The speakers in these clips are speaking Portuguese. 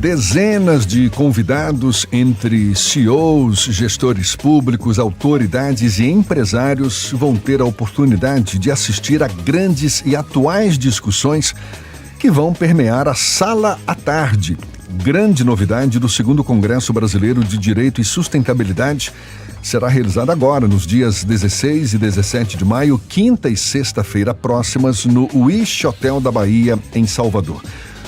Dezenas de convidados entre CEOs, gestores públicos, autoridades e empresários vão ter a oportunidade de assistir a grandes e atuais discussões que vão permear a Sala à Tarde. Grande novidade do 2º Congresso Brasileiro de Direito e Sustentabilidade será realizada agora, nos dias 16 e 17 de maio, quinta e sexta-feira próximas, no Wish Hotel da Bahia, em Salvador.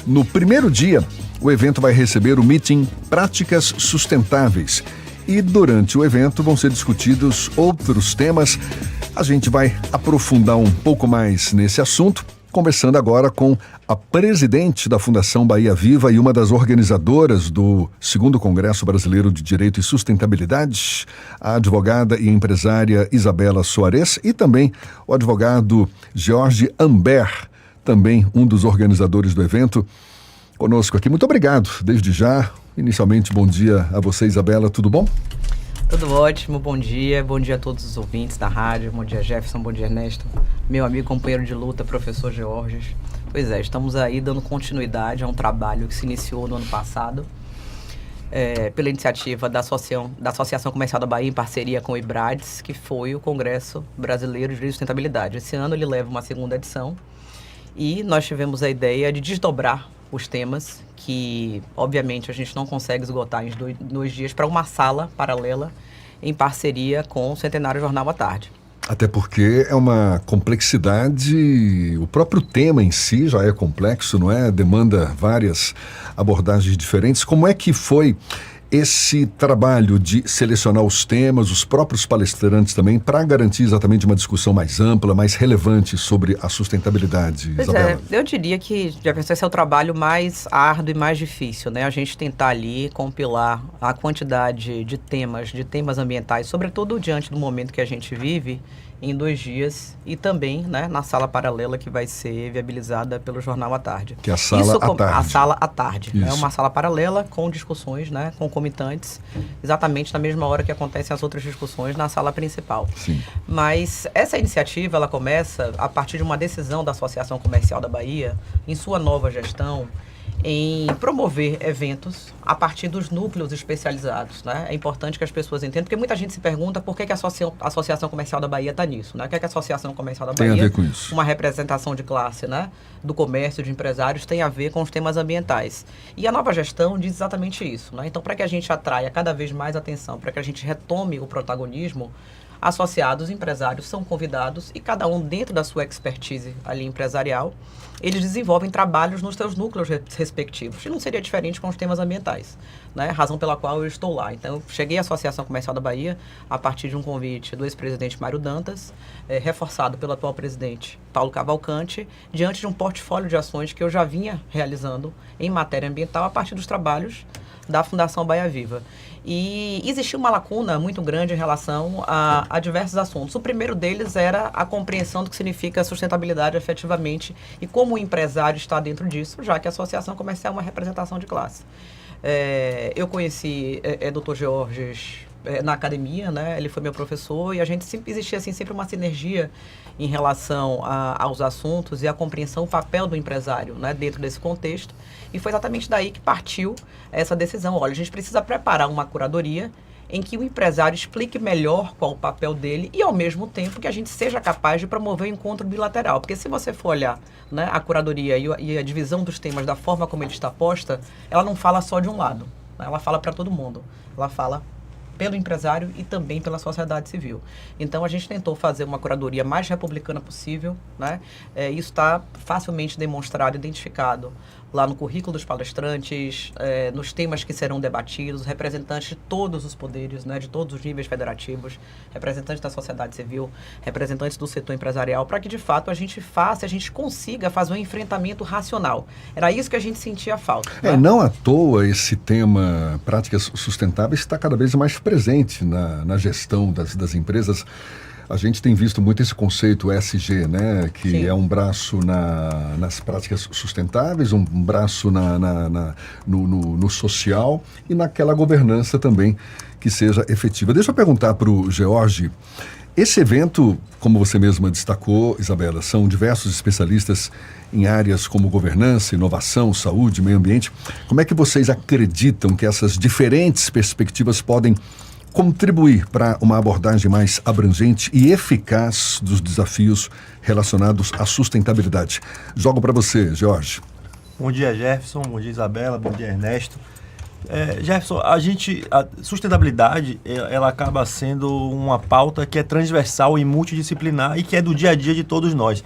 No primeiro dia, o evento vai receber o meeting Práticas Sustentáveis e durante o evento vão ser discutidos outros temas. A gente vai aprofundar um pouco mais nesse assunto, conversando agora com a presidente da Fundação Bahia Viva e uma das organizadoras do 2º Congresso Brasileiro de Direito e Sustentabilidade, a advogada e empresária Isabela Soares, e também o advogado Jorge Amber, também um dos organizadores do evento, conosco aqui. Muito obrigado, desde já. Inicialmente, bom dia a você, Isabela. Tudo bom? Tudo ótimo, bom dia a todos os ouvintes da rádio, bom dia Jefferson, bom dia Ernesto, meu amigo, companheiro de luta, professor Georges. Pois é, estamos aí dando continuidade a um trabalho que se iniciou no ano passado, pela iniciativa da Associação Comercial da Bahia, em parceria com o IBRADES, que foi o Congresso Brasileiro de Direito e Sustentabilidade. Esse ano ele leva uma segunda edição e nós tivemos a ideia de desdobrar os temas que, obviamente, a gente não consegue esgotar em dois dias para uma sala paralela em parceria com o Centenário Jornal à Tarde. Até porque é uma complexidade, o próprio tema em si já é complexo, não é? Demanda várias abordagens diferentes. Como é que foi esse trabalho de selecionar os temas, os próprios palestrantes também, para garantir exatamente uma discussão mais ampla, mais relevante sobre a sustentabilidade, pois Isabela? Eu diria que já pensou, esse é o trabalho mais árduo e mais difícil, né? A gente tentar ali compilar a quantidade de temas ambientais, sobretudo diante do momento que a gente vive, em 2 dias, e também, né, na sala paralela que vai ser viabilizada pelo Jornal à Tarde. Que é a Sala à Tarde. A Sala à Tarde. Isso. É uma sala paralela com discussões, né, concomitantes, exatamente na mesma hora que acontecem as outras discussões na sala principal. Sim. Mas essa iniciativa, ela começa a partir de uma decisão da Associação Comercial da Bahia, em sua nova gestão, em promover eventos a partir dos núcleos especializados, né? É importante que as pessoas entendam, porque muita gente se pergunta por que a Associação Comercial da Bahia está nisso, né? O que a Associação Comercial da Bahia, tem a ver com isso? Uma representação de classe, né? Do comércio, de empresários, tem a ver com os temas ambientais. E a nova gestão diz exatamente isso, né? Então, para que a gente atraia cada vez mais atenção, para que a gente retome o protagonismo, associados, empresários são convidados e cada um dentro da sua expertise ali empresarial, eles desenvolvem trabalhos nos seus núcleos respectivos. E não seria diferente com os temas ambientais, né? Razão pela qual eu estou lá. Então, eu cheguei à Associação Comercial da Bahia a partir de um convite do ex-presidente Mário Dantas, reforçado pelo atual presidente Paulo Cavalcante, diante de um portfólio de ações que eu já vinha realizando em matéria ambiental a partir dos trabalhos da Fundação Bahia Viva. E existia uma lacuna muito grande em relação a diversos assuntos. O primeiro deles era a compreensão do que significa sustentabilidade efetivamente e como o empresário está dentro disso, já que a associação comercial é uma representação de classe. Eu conheci Dr. Georges na academia, né? Ele foi meu professor e a gente existia assim, sempre uma sinergia em relação aos assuntos e a compreensão, o papel do empresário, né, dentro desse contexto. E foi exatamente daí que partiu essa decisão. Olha, a gente precisa preparar uma curadoria em que o empresário explique melhor qual o papel dele e, ao mesmo tempo, que a gente seja capaz de promover um encontro bilateral. Porque se você for olhar, né, a curadoria e a divisão dos temas da forma como ele está posta, ela não fala só de um lado, né? Ela fala para todo mundo. Ela fala pelo empresário e também pela sociedade civil. Então, a gente tentou fazer uma curadoria mais republicana possível, né? Isso está facilmente demonstrado, identificado lá no currículo dos palestrantes, nos temas que serão debatidos, representantes de todos os poderes, né, de todos os níveis federativos, representantes da sociedade civil, representantes do setor empresarial, para que, de fato, a gente consiga fazer um enfrentamento racional. Era isso que a gente sentia falta. Né? Não à toa esse tema práticas sustentáveis está cada vez mais presente na gestão das empresas. A gente tem visto muito esse conceito ESG, né? Que Sim. é um braço nas práticas sustentáveis, um braço no social e naquela governança também que seja efetiva. Deixa eu perguntar para o George, Esse evento, como você mesma destacou, Isabela, são diversos especialistas em áreas como governança, inovação, saúde, meio ambiente. Como é que vocês acreditam que essas diferentes perspectivas podem contribuir para uma abordagem mais abrangente e eficaz dos desafios relacionados à sustentabilidade? Jogo para você, Jorge. Bom dia, Jefferson. Bom dia, Isabela. Bom dia, Ernesto. Jefferson, a sustentabilidade, ela acaba sendo uma pauta que é transversal e multidisciplinar e que é do dia a dia de todos nós.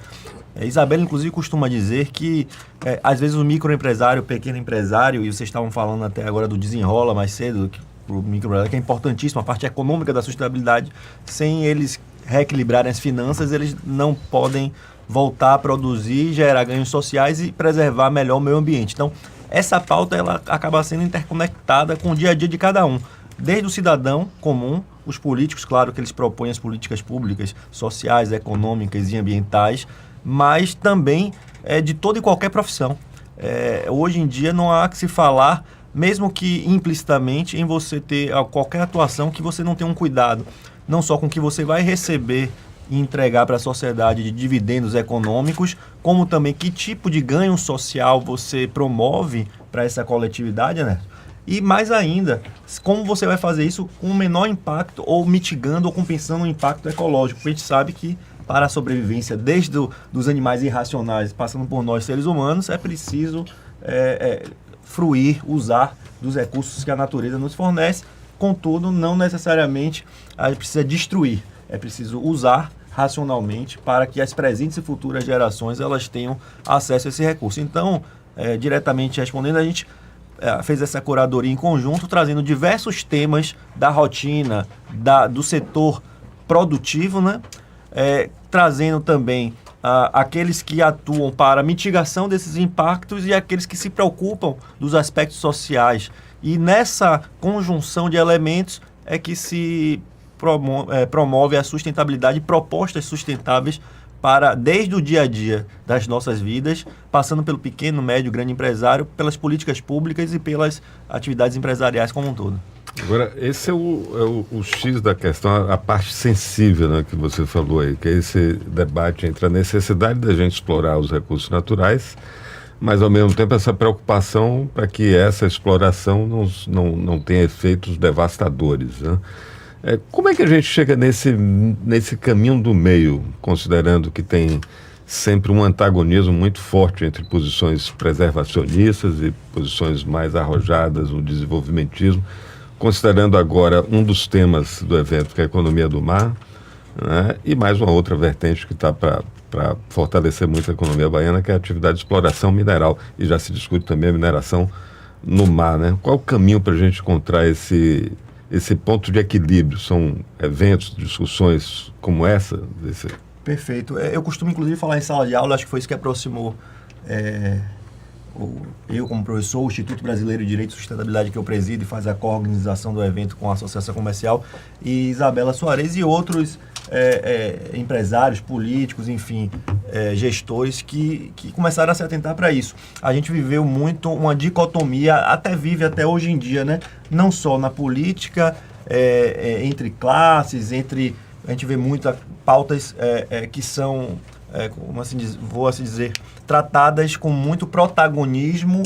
Isabela, inclusive, costuma dizer que, às vezes, o microempresário, o pequeno empresário, e vocês estavam falando até agora do desenrola mais cedo, para o microempresário, que é importantíssima, a parte econômica da sustentabilidade, sem eles reequilibrarem as finanças, eles não podem voltar a produzir, gerar ganhos sociais e preservar melhor o meio ambiente. Então, essa pauta ela acaba sendo interconectada com o dia a dia de cada um, desde o cidadão comum, os políticos, claro que eles propõem as políticas públicas, sociais, econômicas e ambientais, mas também de toda e qualquer profissão. Hoje em dia não há que se falar, mesmo que implicitamente, em você ter qualquer atuação que você não tenha um cuidado, não só com o que você vai receber e entregar para a sociedade de dividendos econômicos, como também que tipo de ganho social você promove para essa coletividade, né? E mais ainda, como você vai fazer isso com o menor impacto ou mitigando ou compensando o impacto ecológico, porque a gente sabe que para a sobrevivência, desde dos animais irracionais, passando por nós seres humanos, é preciso fruir, usar dos recursos que a natureza nos fornece, contudo, não necessariamente a gente precisa destruir. É preciso usar racionalmente para que as presentes e futuras gerações elas tenham acesso a esse recurso. Então, diretamente respondendo, a gente fez essa curadoria em conjunto, trazendo diversos temas da rotina, do setor produtivo, né? Trazendo também aqueles que atuam para a mitigação desses impactos e aqueles que se preocupam dos aspectos sociais. E nessa conjunção de elementos é que se promove a sustentabilidade, propostas sustentáveis desde o dia a dia das nossas vidas, passando pelo pequeno, médio, grande empresário, pelas políticas públicas e pelas atividades empresariais como um todo. Agora, esse é o X da questão, a parte sensível, né, que você falou aí, que é esse debate entre a necessidade da gente explorar os recursos naturais, mas ao mesmo tempo essa preocupação para que essa exploração não tenha efeitos devastadores, né? Como é que a gente chega nesse caminho do meio, considerando que tem sempre um antagonismo muito forte entre posições preservacionistas e posições mais arrojadas, o desenvolvimentismo, considerando agora um dos temas do evento, que é a economia do mar, né? E mais uma outra vertente que está para fortalecer muito a economia baiana, que é a atividade de exploração mineral, e já se discute também a mineração no mar, né? Qual o caminho para a gente encontrar esse ponto de equilíbrio? São eventos, discussões como essa? Perfeito. Eu costumo, inclusive, falar em sala de aula, acho que foi isso que aproximou eu como professor, o Instituto Brasileiro de Direito e Sustentabilidade que eu presido e faz a coorganização do evento com a Associação Comercial, e Isabela Soares e outros empresários, políticos, enfim, gestores que começaram a se atentar para isso. A gente viveu muito uma dicotomia, vive até hoje em dia, né? Não só na política, entre classes, a gente vê muitas pautas que são, vou assim dizer, tratadas com muito protagonismo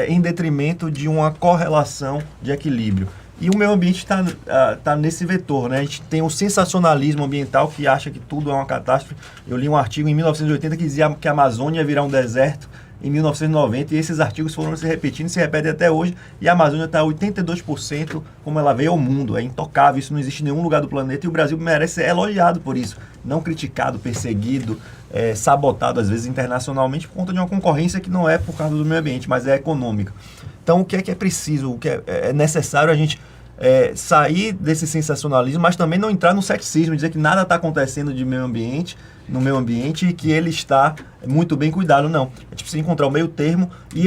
em detrimento de uma correlação de equilíbrio. E o meio ambiente está nesse vetor, né? A gente tem o sensacionalismo ambiental que acha que tudo é uma catástrofe. Eu li um artigo em 1980 que dizia que a Amazônia ia virar um deserto em 1990, e esses artigos foram se repetindo, se repetem até hoje, e a Amazônia está 82% como ela veio ao mundo. É intocável, isso não existe em nenhum lugar do planeta, e o Brasil merece ser elogiado por isso, não criticado, perseguido, sabotado às vezes internacionalmente por conta de uma concorrência que não é por causa do meio ambiente, mas é econômica. Então, o que é preciso, o que é necessário a gente sair desse sensacionalismo, mas também não entrar no ceticismo, dizer que nada está acontecendo no meio ambiente e que ele está muito bem cuidado. Não, a gente precisa encontrar o meio termo. E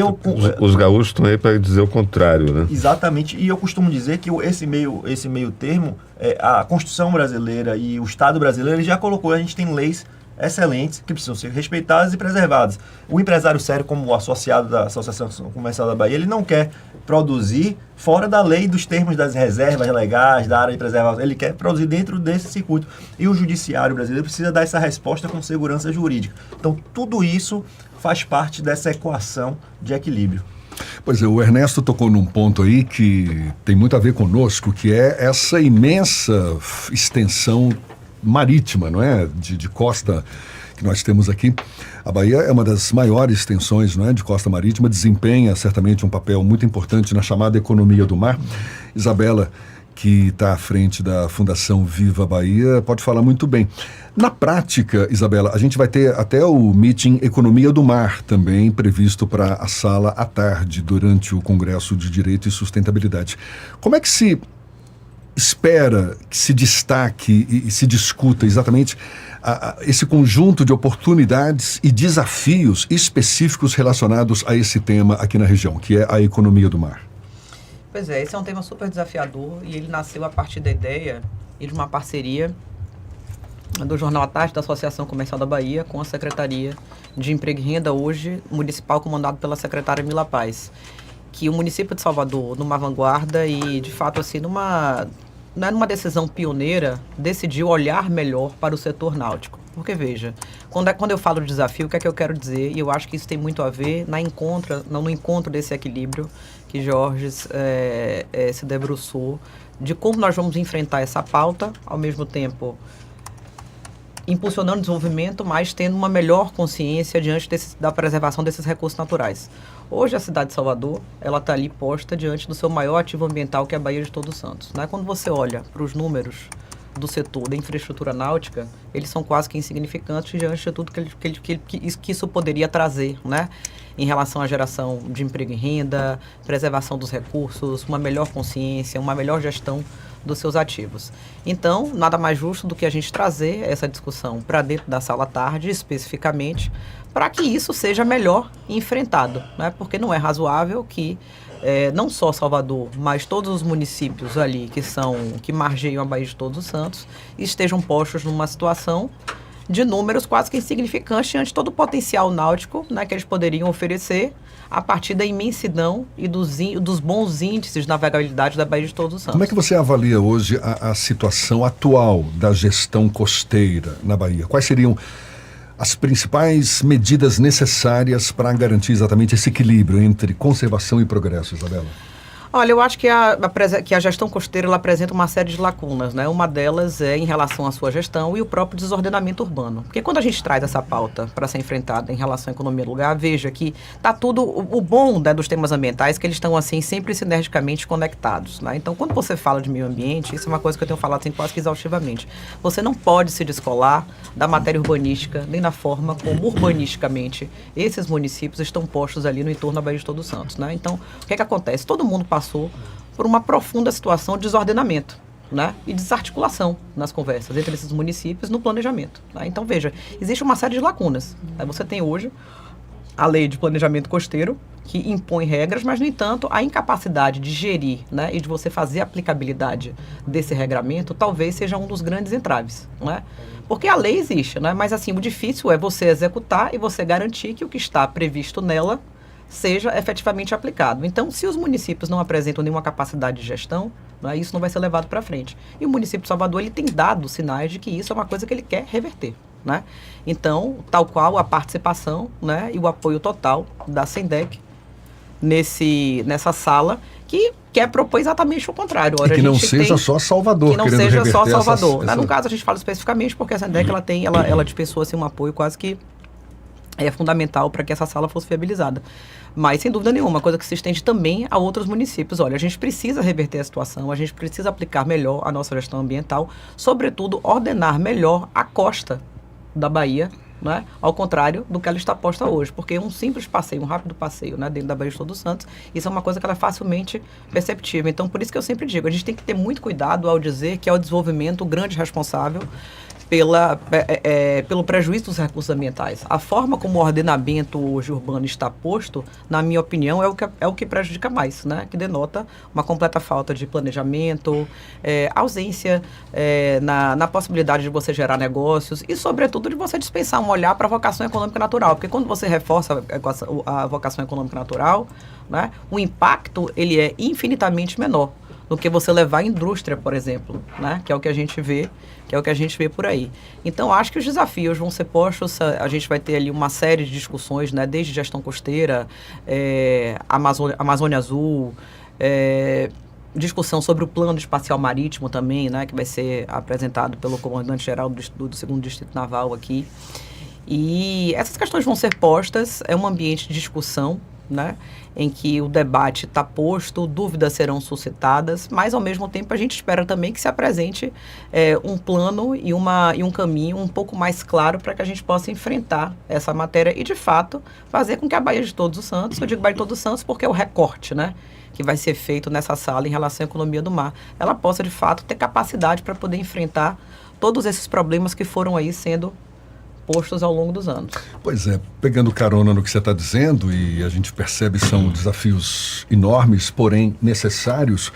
os gaúchos estão aí para dizer o contrário, né? Exatamente, e eu costumo dizer que esse meio termo, a Constituição brasileira e o Estado brasileiro, ele já colocou, a gente tem leis excelentes, que precisam ser respeitadas e preservadas. O empresário sério, como o associado da Associação Comercial da Bahia, ele não quer produzir fora da lei dos termos das reservas legais, da área de preservação. Ele quer produzir dentro desse circuito. E o judiciário brasileiro precisa dar essa resposta com segurança jurídica. Então, tudo isso faz parte dessa equação de equilíbrio. Pois é, o Ernesto tocou num ponto aí que tem muito a ver conosco, que é essa imensa extensão marítima, não é? De costa que nós temos aqui. A Bahia é uma das maiores extensões, não é, de costa marítima, desempenha certamente um papel muito importante na chamada economia do mar. Isabela, que está à frente da Fundação Viva Bahia, pode falar muito bem. Na prática, Isabela, a gente vai ter até o meeting Economia do Mar também previsto para a sala à tarde, durante o Congresso de Direito e Sustentabilidade. Como é que se espera que se destaque e se discuta exatamente esse conjunto de oportunidades e desafios específicos relacionados a esse tema aqui na região, que é a economia do mar? Pois é, esse é um tema super desafiador e ele nasceu a partir da ideia e de uma parceria do Jornal à Tarde da Associação Comercial da Bahia com a Secretaria de Emprego e Renda, hoje municipal, comandado pela secretária Mila Paz, que o município de Salvador, numa vanguarda e, de fato, assim, numa decisão pioneira, decidiu olhar melhor para o setor náutico. Porque, veja, quando eu falo de desafio, o que é que eu quero dizer? E eu acho que isso tem muito a ver no encontro desse equilíbrio que Jorge se debruçou, de como nós vamos enfrentar essa pauta, ao mesmo tempo impulsionando o desenvolvimento, mas tendo uma melhor consciência diante da preservação desses recursos naturais. Hoje a cidade de Salvador, ela está ali posta diante do seu maior ativo ambiental, que é a Baía de Todos os Santos, né? Quando você olha para os números do setor da infraestrutura náutica, eles são quase que insignificantes diante de tudo que isso poderia trazer, né? Em relação à geração de emprego e renda, preservação dos recursos, uma melhor consciência, uma melhor gestão dos seus ativos. Então, nada mais justo do que a gente trazer essa discussão para dentro da sala à tarde, especificamente, para que isso seja melhor enfrentado, né? Porque não é razoável que não só Salvador, mas todos os municípios ali que margeiam a Baía de Todos os Santos estejam postos numa situação de números quase que insignificantes diante de todo o potencial náutico, né, que eles poderiam oferecer a partir da imensidão e dos bons índices de navegabilidade da Baía de Todos os Santos. Como é que você avalia hoje a situação atual da gestão costeira na Bahia? Quais seriam as principais medidas necessárias para garantir exatamente esse equilíbrio entre conservação e progresso, Isabela? Olha, eu acho que a gestão costeira ela apresenta uma série de lacunas, né? Uma delas é em relação à sua gestão e o próprio desordenamento urbano. Porque quando a gente traz essa pauta para ser enfrentada em relação à economia do lugar, veja que está tudo, o bom, né, dos temas ambientais, que eles estão assim sempre sinergicamente conectados, né? Então, quando você fala de meio ambiente, isso é uma coisa que eu tenho falado assim quase que exaustivamente. Você não pode se descolar da matéria urbanística, nem na forma como urbanisticamente esses municípios estão postos ali no entorno da Baía de Todos os Santos, né? Então, o que é que acontece? Todo mundo passou por uma profunda situação de desordenamento, né, e desarticulação nas conversas entre esses municípios no planejamento, né? Então, veja, existe uma série de lacunas. Você tem hoje a lei de planejamento costeiro, que impõe regras, mas, no entanto, a incapacidade de gerir, né, e de você fazer a aplicabilidade desse regramento talvez seja um dos grandes entraves, né? Porque a lei existe, né? Mas, assim, o difícil é você executar e você garantir que o que está previsto nela seja efetivamente aplicado. Então, se os municípios não apresentam nenhuma capacidade de gestão, né, isso não vai ser levado para frente. E o município de Salvador, ele tem dado sinais de que isso é uma coisa que ele quer reverter, né? Então, tal qual a participação, né, e o apoio total da SENDEC nessa sala, que quer propor exatamente o contrário. Ora, e que não seja só Salvador. Que não seja só Salvador. No caso, a gente fala especificamente porque a SENDEC ela dispensou assim, um apoio quase que fundamental para que essa sala fosse viabilizada. Mas, sem dúvida nenhuma, uma coisa que se estende também a outros municípios. Olha, a gente precisa reverter a situação, a gente precisa aplicar melhor a nossa gestão ambiental, sobretudo ordenar melhor a costa da Bahia, né? Ao contrário do que ela está posta hoje. Porque um simples passeio, um rápido passeio, né, dentro da Baía de Todos os Santos, isso é uma coisa que ela é facilmente perceptível. Então, por isso que eu sempre digo, a gente tem que ter muito cuidado ao dizer que é o desenvolvimento o grande responsável pelo prejuízo dos recursos ambientais. A forma como o ordenamento hoje urbano está posto, na minha opinião, é o que prejudica mais, né? Que denota uma completa falta de planejamento, ausência na possibilidade de você gerar negócios e, sobretudo, de você dispensar um olhar para a vocação econômica natural. Porque quando você reforça a vocação econômica natural, né, o impacto ele é infinitamente menor do que você levar a indústria, por exemplo, né? Que é o que a gente vê, por aí. Então, acho que os desafios vão ser postos, a gente vai ter ali uma série de discussões, né? Desde gestão costeira, Amazônia Azul, discussão sobre o plano espacial marítimo também, né? Que vai ser apresentado pelo comandante-geral do 2º Distrito Naval aqui. E essas questões vão ser postas, é um ambiente de discussão, né, em que o debate está posto, dúvidas serão suscitadas, mas ao mesmo tempo a gente espera também que se apresente um plano e um caminho um pouco mais claro para que a gente possa enfrentar essa matéria e, de fato, fazer com que a Baía de Todos os Santos, eu digo Baía de Todos os Santos porque é o recorte, né, que vai ser feito nessa sala em relação à economia do mar, ela possa, de fato, ter capacidade para poder enfrentar todos esses problemas que foram aí sendo postos ao longo dos anos. Pois é, pegando carona no que você está dizendo, e a gente percebe são desafios enormes, porém necessários,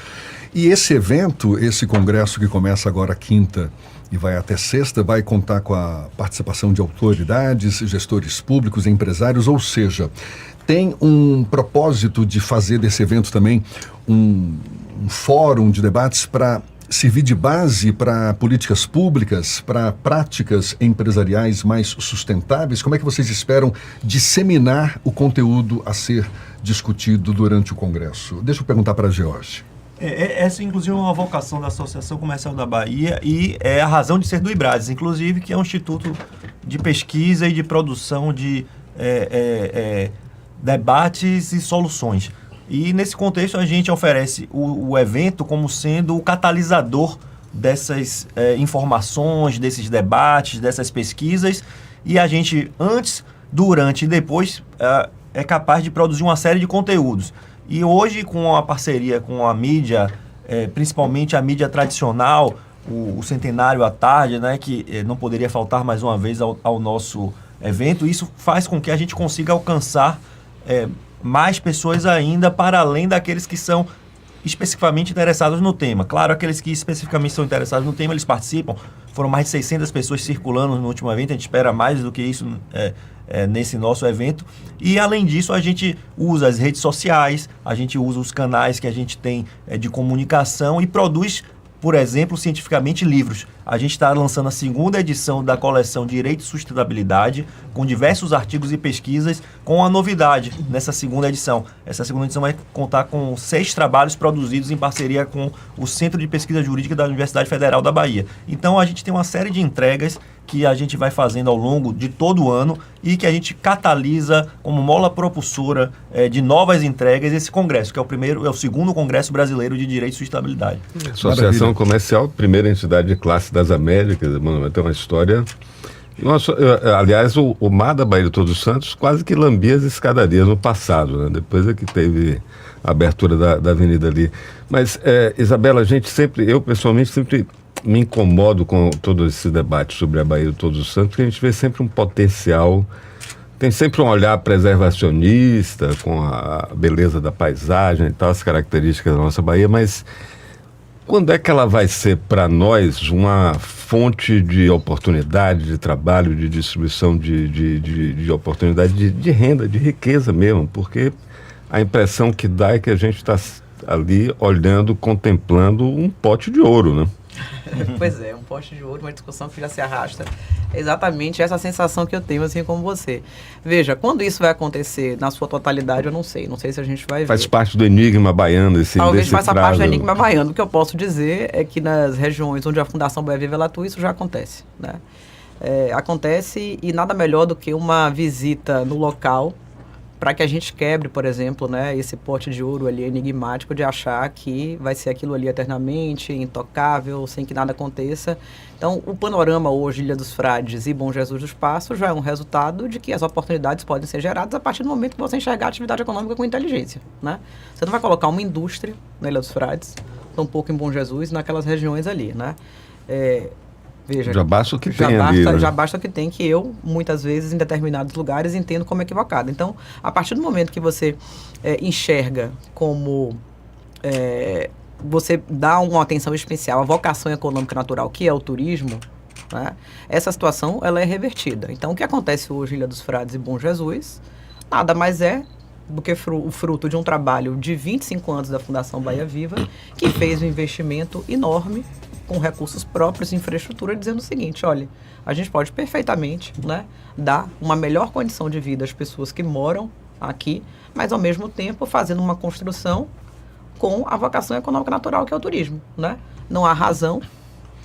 e esse evento, esse congresso que começa agora quinta e vai até sexta, vai contar com a participação de autoridades, gestores públicos, empresários, ou seja, tem um propósito de fazer desse evento também um fórum de debates para servir de base para políticas públicas, para práticas empresariais mais sustentáveis? Como é que vocês esperam disseminar o conteúdo a ser discutido durante o Congresso? Deixa eu perguntar para a George. Essa, inclusive, é uma vocação da Associação Comercial da Bahia e é a razão de ser do IBRADES, inclusive, que é um instituto de pesquisa e de produção de debates e soluções. E, nesse contexto, a gente oferece o evento como sendo o catalisador dessas informações, desses debates, dessas pesquisas. E a gente, antes, durante e depois, é capaz de produzir uma série de conteúdos. E hoje, com a parceria com a mídia, principalmente a mídia tradicional, o Centenário à Tarde, né, que não poderia faltar mais uma vez ao nosso evento, isso faz com que a gente consiga alcançar mais pessoas ainda, para além daqueles que são especificamente interessados no tema. Claro, aqueles que especificamente são interessados no tema, eles participam. Foram mais de 600 pessoas circulando no último evento, a gente espera mais do que isso nesse nosso evento. E, além disso, a gente usa as redes sociais, a gente usa os canais que a gente tem de comunicação e produz, por exemplo, cientificamente, livros. A gente está lançando a 2ª edição da coleção Direito e Sustentabilidade, com diversos artigos e pesquisas, com a novidade nessa 2ª edição. Essa 2ª edição vai contar com 6 trabalhos produzidos em parceria com o Centro de Pesquisa Jurídica da Universidade Federal da Bahia. Então, a gente tem uma série de entregas que a gente vai fazendo ao longo de todo o ano e que a gente catalisa como mola propulsora de novas entregas esse congresso, que é o 2º Congresso Brasileiro de Direito e Sustentabilidade. Associação Comercial, primeira entidade de classe das Américas, mano, tem uma história. Aliás, o mar da Baía de Todos os Santos quase que lambia as escadarias no passado, né? Depois é que teve a abertura da avenida ali. Mas, Isabela, eu pessoalmente sempre me incomodo com todo esse debate sobre a Baía de Todos os Santos, porque a gente vê sempre um potencial, tem sempre um olhar preservacionista, com a beleza da paisagem e tal, as características da nossa Bahia, mas quando é que ela vai ser para nós uma fonte de oportunidade, de trabalho, de distribuição de oportunidade, de renda, de riqueza mesmo? Porque a impressão que dá é que a gente está ali olhando, contemplando um pote de ouro, né? Pois é, um pote de ouro, uma discussão que já se arrasta. É exatamente essa sensação que eu tenho, assim como você. Veja, quando isso vai acontecer na sua totalidade, eu não sei se a gente vai ver. Faz parte do enigma baiano esse talvez faça parte do enigma baiano. O que eu posso dizer é que nas regiões onde a Fundação Bahia Viva ela atua, isso já acontece, né? Acontece, e nada melhor do que uma visita no local para que a gente quebre, por exemplo, né, esse pote de ouro ali enigmático de achar que vai ser aquilo ali eternamente, intocável, sem que nada aconteça. Então, o panorama hoje, Ilha dos Frades e Bom Jesus dos Passos, já é um resultado de que as oportunidades podem ser geradas a partir do momento que você enxergar a atividade econômica com inteligência, né? Você não vai colocar uma indústria na Ilha dos Frades, tampouco em Bom Jesus, naquelas regiões ali, né? Veja, Já basta o que já tem basta, ali, né? já basta o que tem, que eu, muitas vezes, em determinados lugares, entendo como equivocado. Então, a partir do momento que você enxerga como você dá uma atenção especial à vocação econômica natural, que é o turismo, né, essa situação ela é revertida. Então, o que acontece hoje em Ilha dos Frades e Bom Jesus, nada mais é do que o fruto de um trabalho de 25 anos da Fundação Bahia Viva, que fez um investimento enorme com recursos próprios, infraestrutura, dizendo o seguinte: olha, a gente pode perfeitamente, né, dar uma melhor condição de vida às pessoas que moram aqui, mas ao mesmo tempo fazendo uma construção com a vocação econômica natural, que é o turismo, né? Não há razão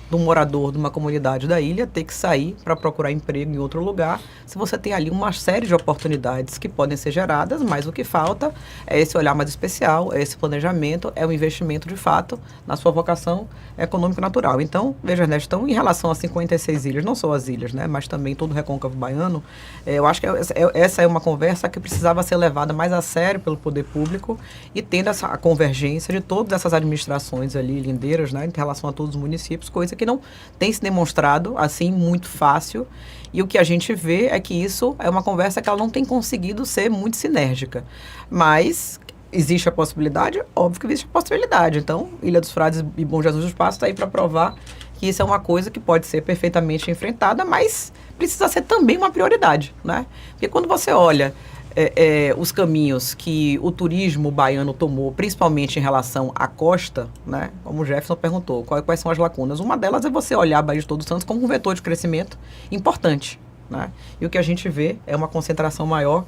do morador de uma comunidade da ilha ter que sair para procurar emprego em outro lugar, se você tem ali uma série de oportunidades que podem ser geradas, mas o que falta é esse olhar mais especial, é esse planejamento, é o investimento de fato na sua vocação econômica natural. Então, veja, Ernesto, então, em relação às 56 ilhas, não só as ilhas, né, mas também todo o recôncavo baiano, eu acho que essa é uma conversa que precisava ser levada mais a sério pelo poder público e tendo essa convergência de todas essas administrações ali lindeiras, né, em relação a todos os municípios, coisa que não tem se demonstrado assim muito fácil, e o que a gente vê é que isso é uma conversa que ela não tem conseguido ser muito sinérgica, mas existe a possibilidade, óbvio que existe a possibilidade. Então, Ilha dos Frades e Bom Jesus dos Passos está aí para provar que isso é uma coisa que pode ser perfeitamente enfrentada, mas precisa ser também uma prioridade, né? Porque quando você olha os caminhos que o turismo baiano tomou, principalmente em relação à costa, né? Como o Jefferson perguntou, quais são as lacunas? Uma delas é você olhar a Baía de Todos Santos como um vetor de crescimento importante, né? E o que a gente vê é uma concentração maior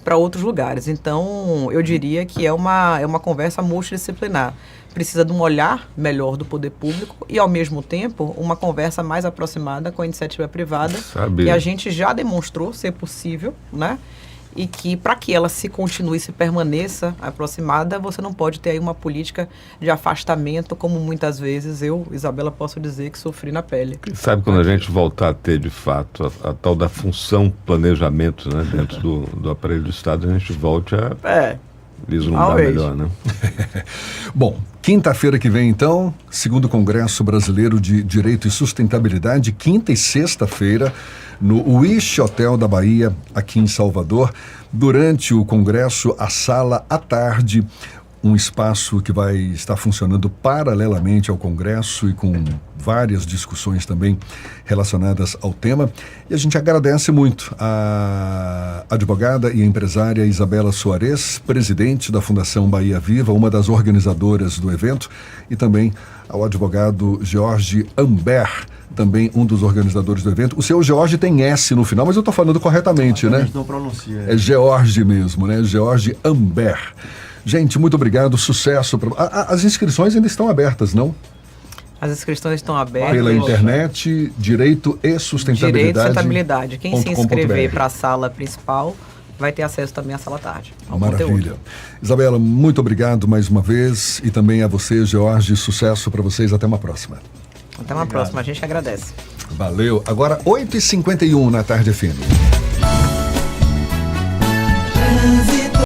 para outros lugares. Então, eu diria que é uma conversa multidisciplinar. Precisa de um olhar melhor do poder público e, ao mesmo tempo, uma conversa mais aproximada com a iniciativa privada, que a gente já demonstrou ser possível, né? E que, para que ela se continue, se permaneça aproximada, você não pode ter aí uma política de afastamento, como muitas vezes eu, Isabela, posso dizer que sofri na pele. Quem sabe quando a gente voltar a ter, de fato, a tal da função planejamento, né, dentro do aparelho do Estado, a gente volte a vislumbrar melhor, né? Bom, quinta-feira que vem, então, segundo Congresso Brasileiro de Direito e Sustentabilidade, quinta e sexta-feira, no Wish Hotel da Bahia, aqui em Salvador. Durante o Congresso, a sala à tarde, um espaço que vai estar funcionando paralelamente ao Congresso e com várias discussões também relacionadas ao tema. E a gente agradece muito a advogada e empresária Isabela Soares, presidente da Fundação Bahia Viva, uma das organizadoras do evento, e também ao advogado Jorge Amber, também um dos organizadores do evento. O seu Jorge tem S no final, mas eu estou falando corretamente, né? A gente não pronuncia. É George mesmo, né? George Amber. Gente, muito obrigado, sucesso. As inscrições ainda estão abertas, não? As inscrições estão abertas. Pela internet, Direito e Sustentabilidade. Direito e Sustentabilidade. Quem se inscrever para a sala principal vai ter acesso também à sala tarde. Maravilha. Conteúdo. Isabela, muito obrigado mais uma vez. E também a você, George, sucesso para vocês. Até uma próxima. Até uma próxima. A gente agradece. Valeu. Agora, 8h51 na tarde fina.